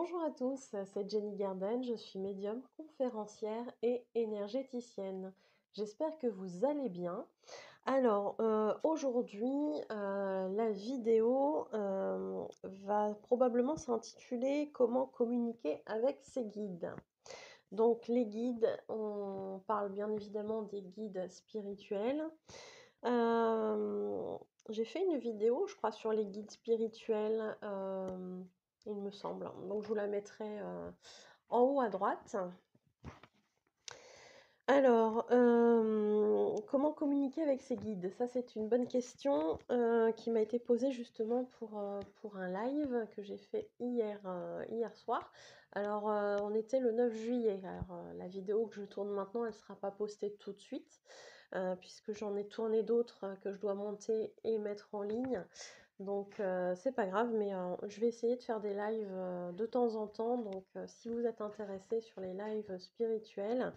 Bonjour à tous, c'est Jenny Garden, je suis médium, conférencière et énergéticienne. J'espère que vous allez bien. Alors, aujourd'hui, la vidéo va probablement s'intituler Comment communiquer avec ses guides. Donc, les guides, on parle bien évidemment des guides spirituels. Euh, j'ai fait une vidéo, je crois, sur les guides spirituels, il me semble. Donc, je vous la mettrai en haut à droite. Alors, comment communiquer avec ses guides? Ça, c'est une bonne question qui m'a été posée justement pour un live que j'ai fait hier soir. Alors, on était le 9 juillet. Alors, la vidéo que je tourne maintenant, elle ne sera pas postée tout de suite, puisque j'en ai tourné d'autres que je dois monter et mettre en ligne. Donc, c'est pas grave, mais je vais essayer de faire des lives de temps en temps. Donc, si vous êtes intéressé sur les lives spirituels,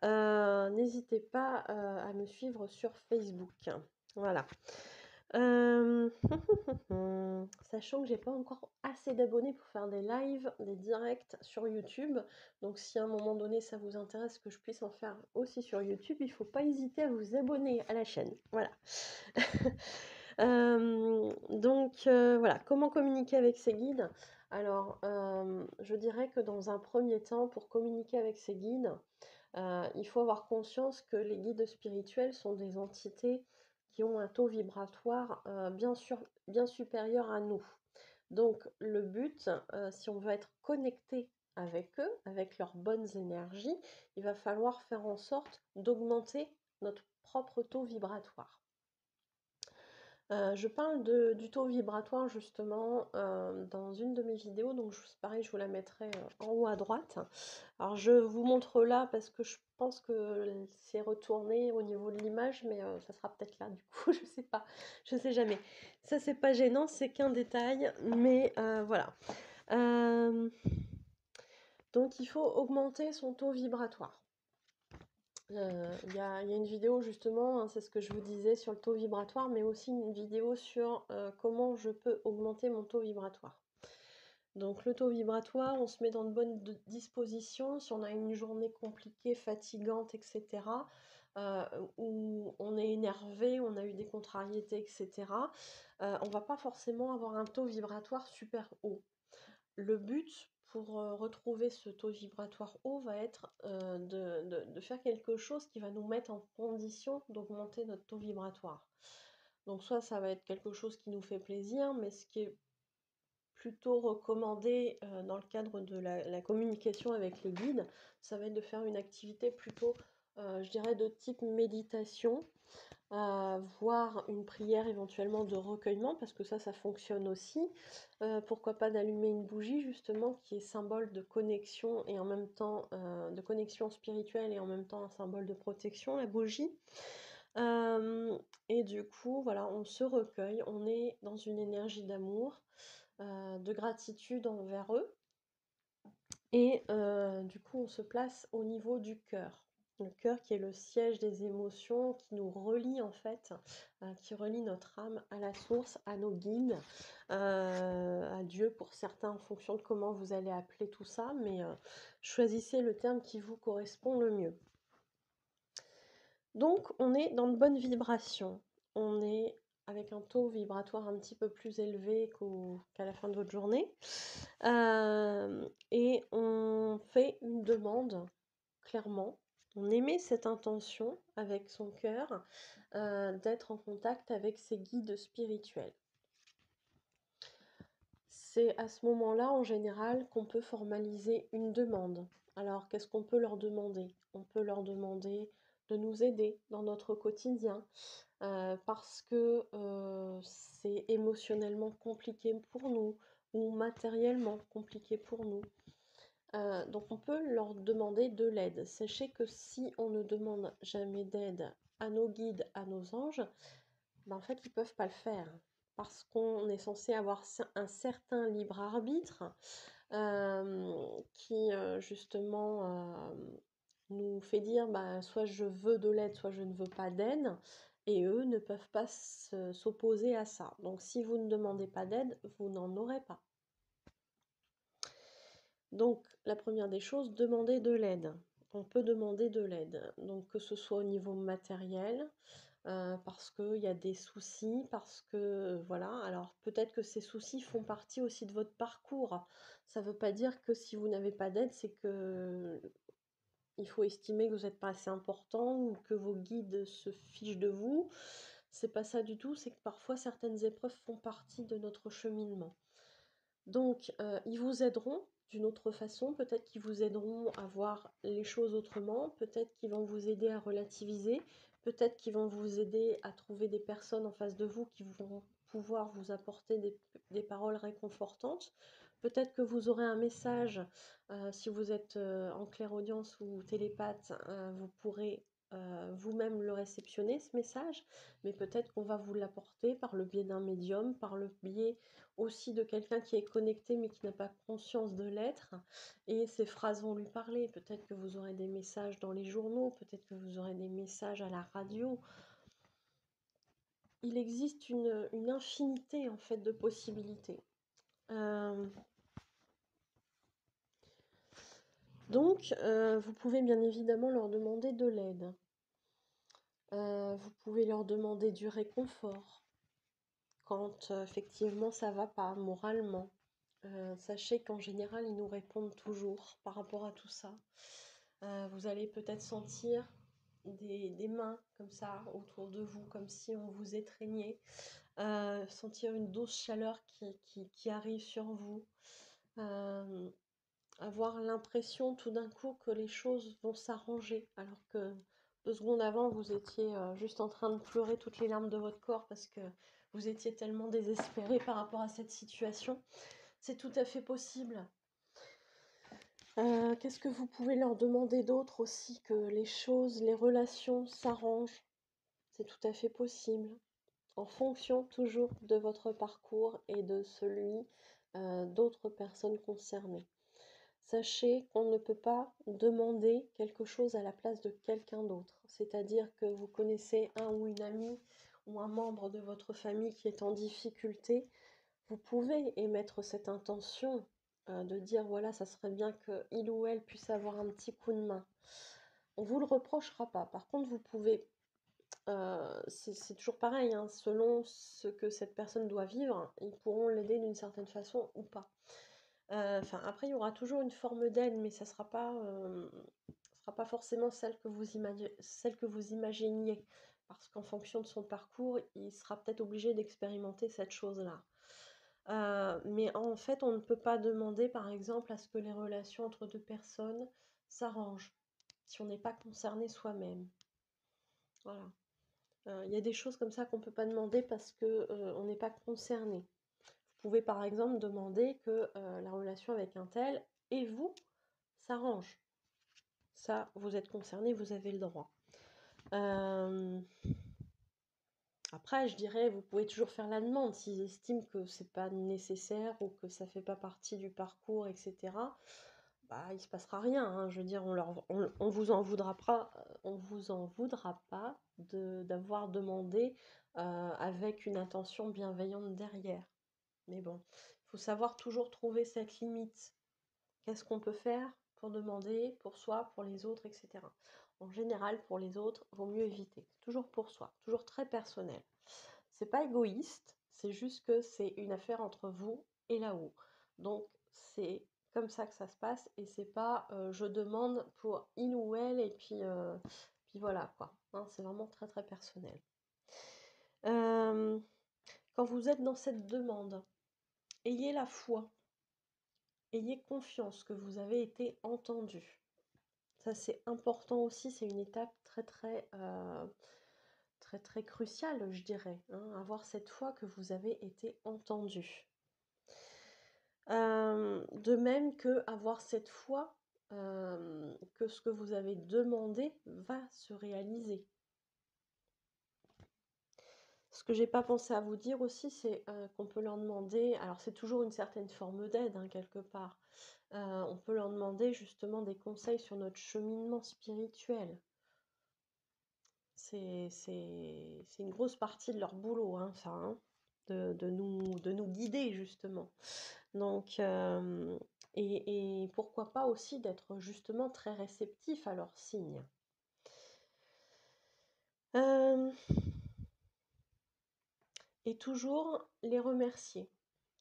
n'hésitez pas à me suivre sur Facebook. Voilà. Sachant que j'ai pas encore assez d'abonnés pour faire des lives, des directs sur YouTube. Donc si à un moment donné ça vous intéresse que je puisse en faire aussi sur YouTube, il faut pas hésiter à vous abonner à la chaîne. Voilà. Voilà, comment communiquer avec ses guides? Alors, je dirais que dans un premier temps, pour communiquer avec ses guides, il faut avoir conscience que les guides spirituels sont des entités qui ont un taux vibratoire bien supérieur à nous. Donc le but, si on veut être connecté avec eux, avec leurs bonnes énergies, il va falloir faire en sorte d'augmenter notre propre taux vibratoire. Je parle du taux vibratoire justement dans une de mes vidéos, donc pareil, je vous la mettrai en haut à droite. Alors je vous montre là parce que je pense que c'est retourné au niveau de l'image, mais ça sera peut-être là du coup, je sais pas, je sais jamais. Ça c'est pas gênant, c'est qu'un détail, mais voilà. Donc il faut augmenter son taux vibratoire. Il y a une vidéo justement, hein, c'est ce que je vous disais sur le taux vibratoire, mais aussi une vidéo sur comment je peux augmenter mon taux vibratoire. Donc le taux vibratoire, on se met dans de bonnes dispositions si on a une journée compliquée, fatigante, etc. Où on est énervé, on a eu des contrariétés, etc. On va pas forcément avoir un taux vibratoire super haut. Le but pour retrouver ce taux vibratoire haut va être de faire quelque chose qui va nous mettre en condition d'augmenter notre taux vibratoire. Donc soit ça va être quelque chose qui nous fait plaisir, mais ce qui est plutôt recommandé dans le cadre de la communication avec les guides, ça va être de faire une activité plutôt, je dirais, de type méditation, voire une prière éventuellement de recueillement, parce que ça fonctionne aussi. Pourquoi pas d'allumer une bougie justement qui est symbole de connexion et en même temps de connexion spirituelle et en même temps un symbole de protection, la bougie. Et du coup, voilà, on se recueille, on est dans une énergie d'amour, de gratitude envers eux. Et du coup, on se place au niveau du cœur. Le cœur qui est le siège des émotions, qui nous relie en fait, qui relie notre âme à la source, à nos guides, à Dieu pour certains en fonction de comment vous allez appeler tout ça, mais choisissez le terme qui vous correspond le mieux. Donc on est dans de bonnes vibrations, on est avec un taux vibratoire un petit peu plus élevé qu'à la fin de votre journée. Et on fait une demande, clairement. On émet cette intention avec son cœur d'être en contact avec ses guides spirituels. C'est à ce moment-là, en général, qu'on peut formaliser une demande. Alors, qu'est-ce qu'on peut leur demander? On peut leur demander de nous aider dans notre quotidien parce que c'est émotionnellement compliqué pour nous ou matériellement compliqué pour nous. Donc on peut leur demander de l'aide. Sachez que si on ne demande jamais d'aide à nos guides, à nos anges, ben en fait ils ne peuvent pas le faire. Parce qu'on est censé avoir un certain libre arbitre qui justement nous fait dire bah, soit je veux de l'aide, soit je ne veux pas d'aide. Et eux ne peuvent pas s'opposer à ça. Donc si vous ne demandez pas d'aide, vous n'en aurez pas. Donc, la première des choses, demander de l'aide. On peut demander de l'aide, donc que ce soit au niveau matériel, parce qu'il y a des soucis, parce que voilà. Alors peut-être que ces soucis font partie aussi de votre parcours. Ça ne veut pas dire que si vous n'avez pas d'aide, c'est que il faut estimer que vous n'êtes pas assez important ou que vos guides se fichent de vous. C'est pas ça du tout, c'est que parfois certaines épreuves font partie de notre cheminement. Donc, ils vous aideront d'une autre façon, peut-être qu'ils vous aideront à voir les choses autrement, peut-être qu'ils vont vous aider à relativiser, peut-être qu'ils vont vous aider à trouver des personnes en face de vous qui vont pouvoir vous apporter des paroles réconfortantes. Peut-être que vous aurez un message, si vous êtes en clairaudience ou télépathe, vous pourrez vous-même le réceptionner, ce message, mais peut-être qu'on va vous l'apporter par le biais d'un médium, par le biais aussi de quelqu'un qui est connecté mais qui n'a pas conscience de l'être, et ces phrases vont lui parler. Peut-être que vous aurez des messages dans les journaux, peut-être que vous aurez des messages à la radio. Il existe une infinité en fait de possibilités. Donc, vous pouvez bien évidemment leur demander de l'aide. Vous pouvez leur demander du réconfort quand effectivement ça va pas moralement. Sachez qu'en général, ils nous répondent toujours par rapport à tout ça. Vous allez peut-être sentir des mains comme ça autour de vous, comme si on vous étreignait. Sentir une douce chaleur qui arrive sur vous. Avoir l'impression tout d'un coup que les choses vont s'arranger, alors que 2 secondes avant, vous étiez juste en train de pleurer toutes les larmes de votre corps parce que vous étiez tellement désespéré par rapport à cette situation. C'est tout à fait possible. Qu'est-ce que vous pouvez leur demander d'autre aussi? Que les choses, les relations s'arrangent. C'est tout à fait possible. En fonction toujours de votre parcours et de celui d'autres personnes concernées. Sachez qu'on ne peut pas demander quelque chose à la place de quelqu'un d'autre. C'est-à-dire que vous connaissez un ou une amie ou un membre de votre famille qui est en difficulté, vous pouvez émettre cette intention de dire voilà, ça serait bien qu'il ou elle puisse avoir un petit coup de main. On ne vous le reprochera pas. Par contre, vous pouvez, c'est toujours pareil, hein, selon ce que cette personne doit vivre, ils pourront l'aider d'une certaine façon ou pas. Enfin, après, il y aura toujours une forme d'aide, mais ça sera pas forcément celle que vous imaginiez. Parce qu'en fonction de son parcours, il sera peut-être obligé d'expérimenter cette chose-là. Mais en fait, on ne peut pas demander, par exemple, à ce que les relations entre deux personnes s'arrangent, si on n'est pas concerné soi-même. Voilà. Il y a des choses comme ça qu'on ne peut pas demander parce qu'on n'est pas concerné. Vous pouvez par exemple demander que la relation avec un tel et vous s'arrange. Ça, vous êtes concerné, vous avez le droit. Après, je dirais, vous pouvez toujours faire la demande s'ils estiment que c'est pas nécessaire ou que ça fait pas partie du parcours, etc. Bah, il se passera rien, hein. Je veux dire, on vous en voudra pas, d'avoir demandé avec une intention bienveillante derrière. Mais bon, il faut savoir toujours trouver cette limite. Qu'est-ce qu'on peut faire pour demander, pour soi, pour les autres, etc. En général, pour les autres, vaut mieux éviter. Toujours pour soi, toujours très personnel. C'est pas égoïste, c'est juste que c'est une affaire entre vous et là-haut. Donc, c'est comme ça que ça se passe et c'est pas je demande pour il ou elle et puis voilà quoi. Hein, c'est vraiment très très personnel. Quand vous êtes dans cette demande, ayez la foi. Ayez confiance que vous avez été entendu. Ça, c'est important aussi, c'est une étape très, très, très, très cruciale, je dirais, hein, avoir cette foi que vous avez été entendu. De même que avoir cette foi que ce que vous avez demandé va se réaliser. Ce que j'ai pas pensé à vous dire aussi, c'est qu'on peut leur demander, alors c'est toujours une certaine forme d'aide, hein, quelque part, on peut leur demander justement des conseils sur notre cheminement spirituel. C'est une grosse partie de leur boulot, hein, ça, hein, de nous guider justement. Donc et pourquoi pas aussi d'être justement très réceptif à leurs signes. Euh, et toujours les remercier.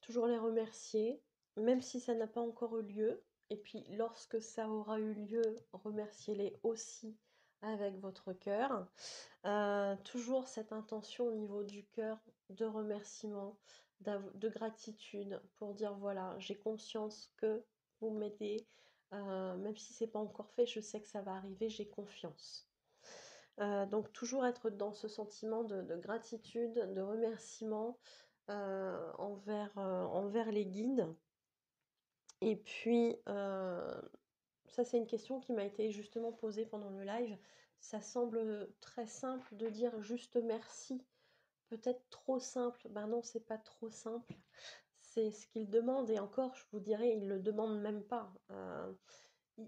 Toujours les remercier, même si ça n'a pas encore eu lieu. Et puis lorsque ça aura eu lieu, remerciez-les aussi avec votre cœur. Toujours cette intention au niveau du cœur de remerciement, de gratitude pour dire voilà, j'ai conscience que vous m'aidez, même si c'est pas encore fait, je sais que ça va arriver, j'ai confiance. Donc toujours être dans ce sentiment de gratitude, de remerciement envers les guides. Et puis, ça c'est une question qui m'a été justement posée pendant le live. Ça semble très simple de dire juste merci. Peut-être trop simple. Ben non, c'est pas trop simple. C'est ce qu'ils demandent. Et encore, je vous dirais, ils le demandent même pas.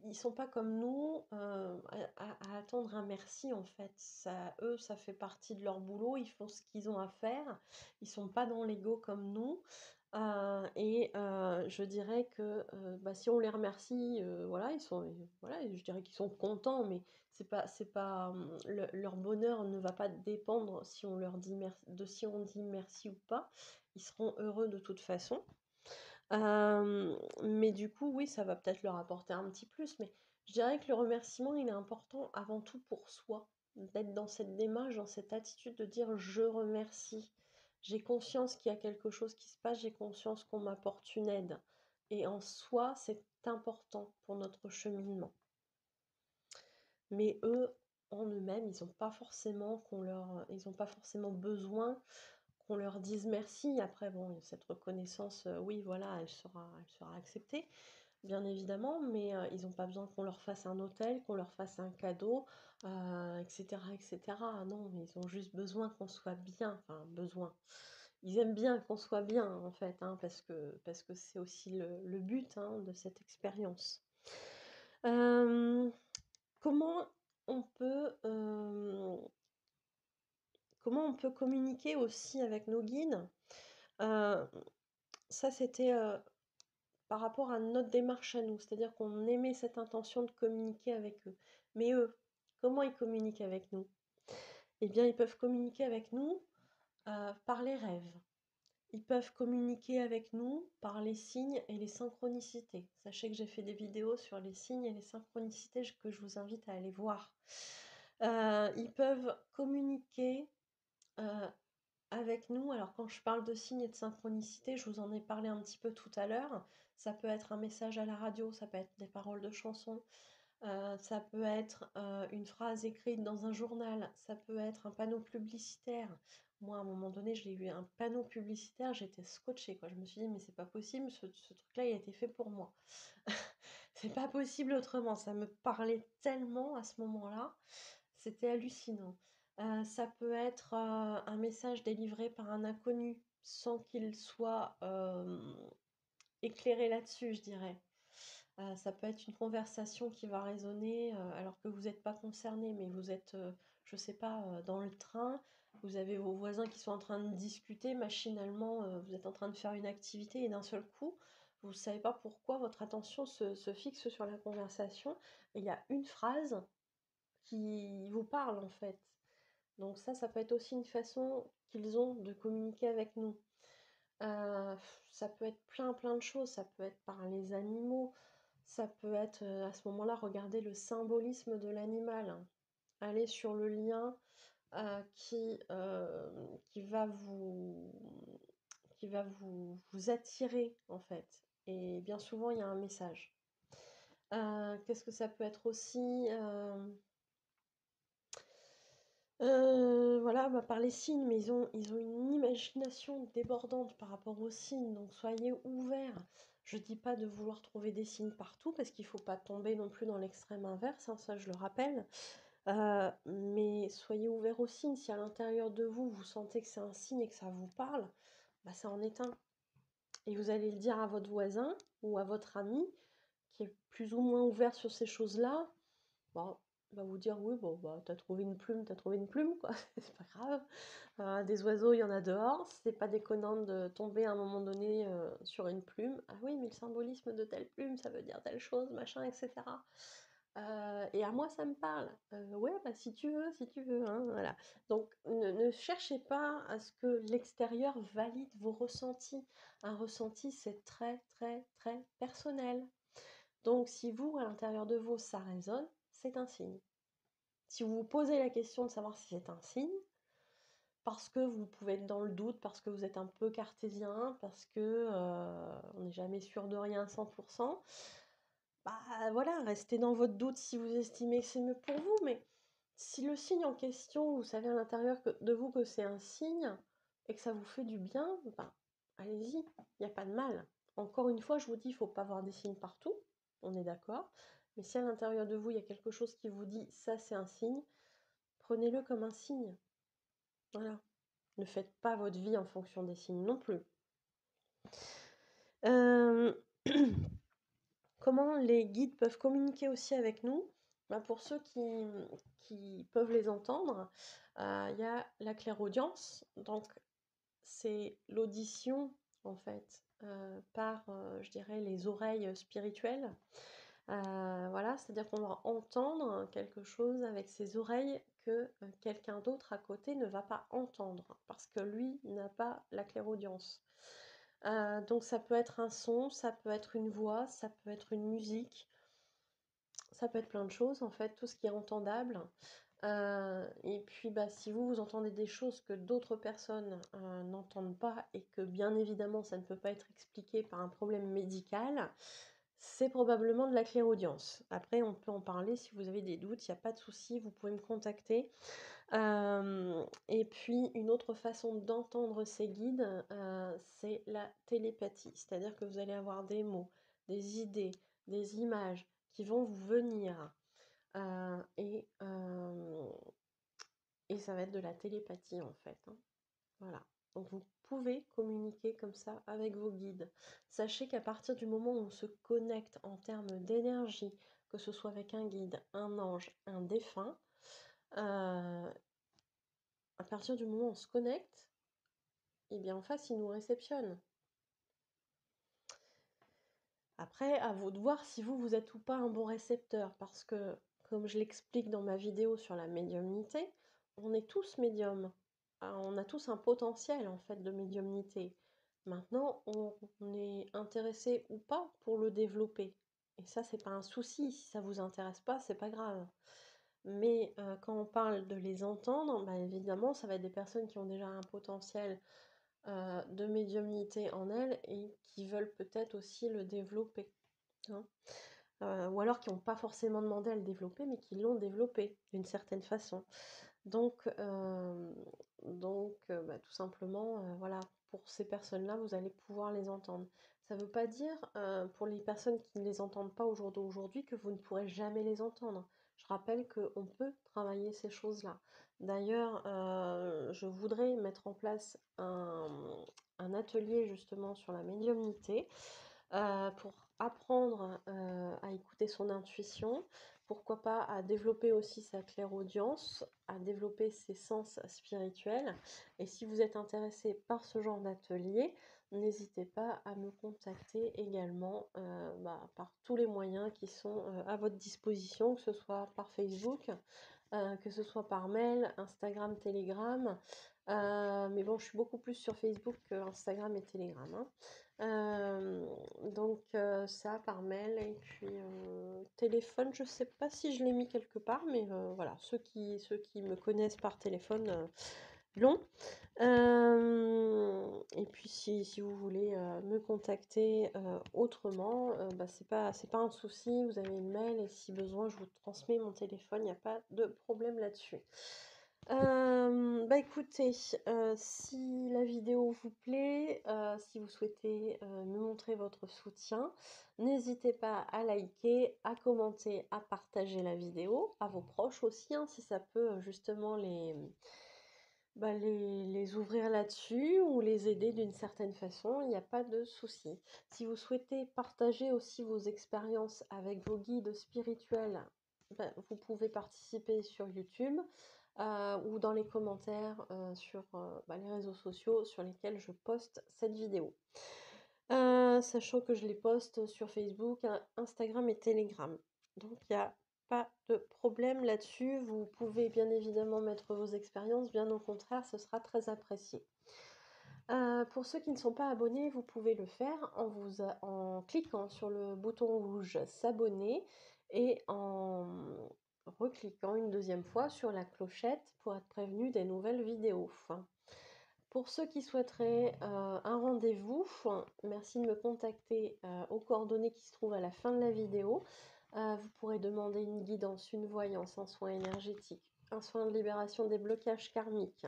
Ils sont pas comme nous à attendre un merci en fait. Ça, eux, ça fait partie de leur boulot. Ils font ce qu'ils ont à faire. Ils sont pas dans l'ego comme nous. Je dirais que bah, si on les remercie, voilà, voilà, je dirais qu'ils sont contents, mais c'est pas, leur bonheur ne va pas dépendre si on leur dit si on dit merci ou pas. Ils seront heureux de toute façon. Mais du coup, oui, ça va peut-être leur apporter un petit plus, mais je dirais que le remerciement, il est important avant tout pour soi, d'être dans cette démarche, dans cette attitude de dire je remercie. J'ai conscience qu'il y a quelque chose qui se passe, j'ai conscience qu'on m'apporte une aide. Et en soi, c'est important pour notre cheminement. Mais eux, en eux-mêmes, ils ont pas forcément besoin qu'on leur dise merci. Après, bon, cette reconnaissance, oui, voilà, elle sera acceptée, bien évidemment, mais ils n'ont pas besoin qu'on leur fasse un hôtel, qu'on leur fasse un cadeau, etc., etc. Non, ils ont juste besoin qu'on soit bien, enfin, besoin. Ils aiment bien qu'on soit bien, en fait, hein, parce que c'est aussi le but hein, de cette expérience. Comment on peut... Comment on peut communiquer aussi avec nos guides? Ça, c'était par rapport à notre démarche à nous, c'est-à-dire qu'on aimait cette intention de communiquer avec eux. Mais eux, comment ils communiquent avec nous? Eh bien, ils peuvent communiquer avec nous par les rêves. Ils peuvent communiquer avec nous par les signes et les synchronicités. Sachez que j'ai fait des vidéos sur les signes et les synchronicités que je vous invite à aller voir. Ils peuvent communiquer avec nous. Alors quand je parle de signes et de synchronicité, je vous en ai parlé un petit peu tout à l'heure. Ça peut être un message à la radio, ça peut être des paroles de chansons, ça peut être une phrase écrite dans un journal, ça peut être un panneau publicitaire. Moi, à un moment donné, j'ai eu un panneau publicitaire, j'étais scotchée, quoi. Je me suis dit, mais c'est pas possible, ce truc-là, il a été fait pour moi. C'est pas possible autrement. Ça me parlait tellement à ce moment-là. C'était hallucinant. Ça peut être un message délivré par un inconnu sans qu'il soit éclairé là-dessus, je dirais. Ça peut être une conversation qui va résonner alors que vous n'êtes pas concerné, mais vous êtes, je sais pas, dans le train, vous avez vos voisins qui sont en train de discuter, machinalement, vous êtes en train de faire une activité et d'un seul coup, vous ne savez pas pourquoi votre attention se fixe sur la conversation. Et il y a une phrase qui vous parle en fait. Donc ça peut être aussi une façon qu'ils ont de communiquer avec nous. Ça peut être plein de choses, ça peut être par les animaux, ça peut être à ce moment-là, regarder le symbolisme de l'animal, aller sur le lien qui va vous attirer en fait. Et bien souvent, il y a un message. Qu'est-ce que ça peut être aussi voilà, bah, par les signes, mais ils ont une imagination débordante par rapport aux signes, donc soyez ouverts. Je dis pas de vouloir trouver des signes partout, parce qu'il faut pas tomber non plus dans l'extrême inverse, hein, ça je le rappelle. Mais soyez ouverts aux signes. Si à l'intérieur de vous, vous sentez que c'est un signe et que ça vous parle, bah ça en est un. Et vous allez le dire à votre voisin ou à votre ami qui est plus ou moins ouvert sur ces choses-là. Bon, va vous dire oui, bon, bah, t'as trouvé une plume, quoi, c'est pas grave. Des oiseaux, il y en a dehors, c'est pas déconnant de tomber à un moment donné sur une plume. Ah oui, mais le symbolisme de telle plume, ça veut dire telle chose, machin, etc. Et à moi, ça me parle. Ouais, bah si tu veux, hein, voilà. Donc, ne cherchez pas à ce que l'extérieur valide vos ressentis. Un ressenti, c'est très, très, très personnel. Donc, si vous, à l'intérieur de vous, ça résonne, c'est un signe. Si vous vous posez la question de savoir si c'est un signe, parce que vous pouvez être dans le doute, parce que vous êtes un peu cartésien, parce que on n'est jamais sûr de rien à 100%, bah voilà, restez dans votre doute si vous estimez que c'est mieux pour vous, mais si le signe en question, vous savez à l'intérieur de vous que c'est un signe et que ça vous fait du bien, bah, allez-y, il n'y a pas de mal. Encore une fois, je vous dis, il ne faut pas avoir des signes partout, on est d'accord, mais si à l'intérieur de vous, il y a quelque chose qui vous dit ça c'est un signe, prenez-le comme un signe. Voilà. Ne faites pas votre vie en fonction des signes non plus. Euh, Comment les guides peuvent communiquer aussi avec nous? Bah, pour ceux qui peuvent les entendre, il y a la clairaudience. Donc, c'est l'audition, en fait, par, je dirais, les oreilles spirituelles. Voilà, c'est-à-dire qu'on va entendre quelque chose avec ses oreilles que quelqu'un d'autre à côté ne va pas entendre, parce que lui n'a pas la clairaudience. Donc ça peut être un son, ça peut être une voix, ça peut être une musique, ça peut être plein de choses en fait, tout ce qui est entendable. Et puis bah, si vous entendez des choses que d'autres personnes n'entendent pas et que bien évidemment ça ne peut pas être expliqué par un problème médical, c'est probablement de la clairaudience. Après on peut en parler si vous avez des doutes, il n'y a pas de souci, vous pouvez me contacter. Et puis une autre façon d'entendre ces guides, c'est la télépathie. C'est-à-dire que vous allez avoir des mots, des idées, des images qui vont vous venir. Euh, et, euh, et ça va être de la télépathie en fait, hein. Voilà. Donc vous pouvez communiquer comme ça avec vos guides. Sachez qu'à partir du moment où on se connecte en termes d'énergie, que ce soit avec un guide, un ange, un défunt, euh, à partir du moment où on se connecte, et bien en face, il nous réceptionne. Après, à vous de voir si vous êtes ou pas un bon récepteur, parce que, comme je l'explique dans ma vidéo sur la médiumnité, on est tous médiums. On a tous un potentiel, en fait, de médiumnité. Maintenant, on est intéressé ou pas pour le développer. Et ça, c'est pas un souci. Si ça vous intéresse pas, c'est pas grave. Mais quand on parle de les entendre, bah, évidemment, ça va être des personnes qui ont déjà un potentiel de médiumnité en elles et qui veulent peut-être aussi le développer, hein. Ou alors qui n'ont pas forcément demandé à le développer, mais qui l'ont développé d'une certaine façon. Donc, bah, tout simplement, voilà, pour ces personnes-là, vous allez pouvoir les entendre. Ça ne veut pas dire, pour les personnes qui ne les entendent pas au jour d'aujourd'hui, que vous ne pourrez jamais les entendre. Je rappelle qu'on peut travailler ces choses-là. D'ailleurs, je voudrais mettre en place un atelier justement sur la médiumnité pour apprendre à écouter son intuition, pourquoi pas à développer aussi sa clairaudience, à développer ses sens spirituels. Et si vous êtes intéressé par ce genre d'atelier, n'hésitez pas à me contacter également par tous les moyens qui sont à votre disposition, que ce soit par Facebook, que ce soit par mail, Instagram, Telegram. Mais bon, je suis beaucoup plus sur Facebook que Instagram et Telegram, hein. Ça par mail et puis téléphone, je sais pas si je l'ai mis quelque part, mais voilà, ceux qui me connaissent par téléphone l'ont. Et puis si vous voulez me contacter autrement, bah, c'est pas un souci, vous avez une mail et si besoin je vous transmets mon téléphone, il n'y a pas de problème là-dessus. Bah écoutez, si la vidéo vous plaît, si vous souhaitez me montrer votre soutien, n'hésitez pas à liker, à commenter, à partager la vidéo, à vos proches aussi, hein, si ça peut justement les ouvrir là-dessus ou les aider d'une certaine façon, il n'y a pas de souci. Si vous souhaitez partager aussi vos expériences avec vos guides spirituels, vous pouvez participer sur YouTube ou dans les commentaires sur les réseaux sociaux sur lesquels je poste cette vidéo. Sachant que je les poste sur Facebook, Instagram et Telegram. Donc il n'y a pas de problème là-dessus. Vous pouvez bien évidemment mettre vos expériences, bien au contraire, ce sera très apprécié. Pour ceux qui ne sont pas abonnés, vous pouvez le faire en cliquant sur le bouton rouge s'abonner et en recliquant une deuxième fois sur la clochette pour être prévenu des nouvelles vidéos. Pour ceux qui souhaiteraient un rendez-vous, merci de me contacter aux coordonnées qui se trouvent à la fin de la vidéo. Vous pourrez demander une guidance, une voyance, un soin énergétique, un soin de libération des blocages karmiques,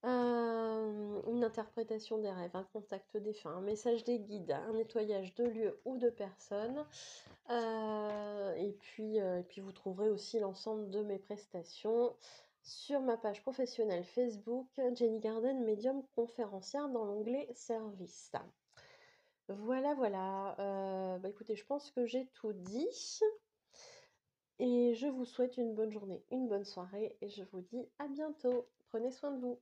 une interprétation des rêves, un contact défunt, un message des guides, un nettoyage de lieux ou de personnes. Et puis vous trouverez aussi l'ensemble de mes prestations sur ma page professionnelle Facebook, Jenny Garden, médium conférencière, dans l'onglet Service. Voilà, voilà. Écoutez, je pense que j'ai tout dit. Et je vous souhaite une bonne journée, une bonne soirée. Et je vous dis à bientôt. Prenez soin de vous.